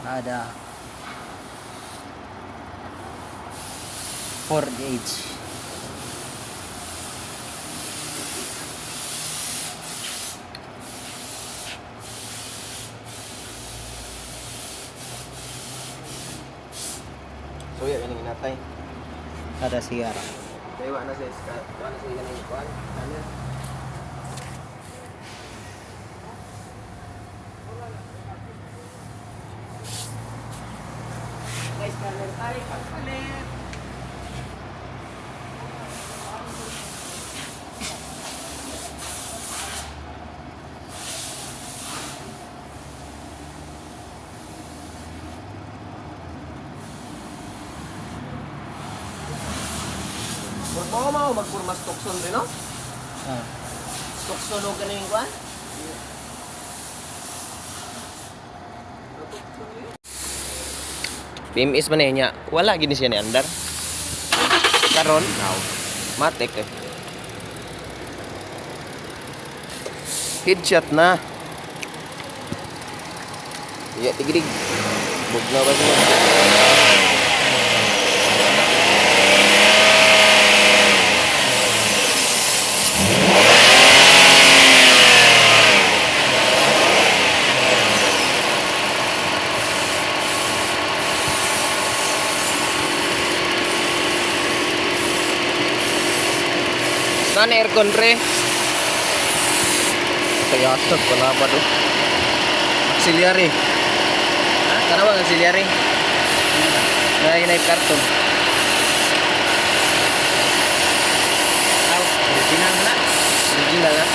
ada Ford Edge. So ya kaning inatay. Ada Sierra. Kaya wa na sa kaning kuan. Ano? Guys, kanan tayo pagpalit. Mo mau magpurmas tukson rin, no? Ah. Tukson o kaning kuan? PMS man niya. Wala gini siya ni andar. Karon, matik eh. Headshot na. Iya, tigirig. Bugnaw ba siya? Saan aircon pre? Kaya asap pala ba do? Auxiliary. Ha? Kana ba auxiliary? Na karton. Original na. Original na.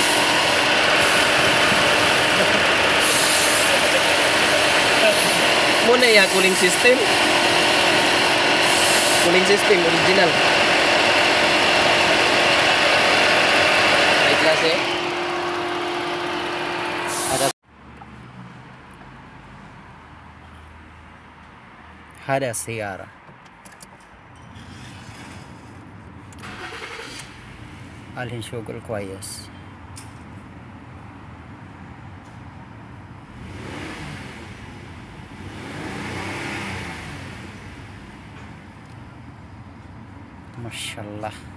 Muna ya cooling system. Cooling system original. High class eh. Ada Sierra. Alhin syugul kuayas. Masya Allah.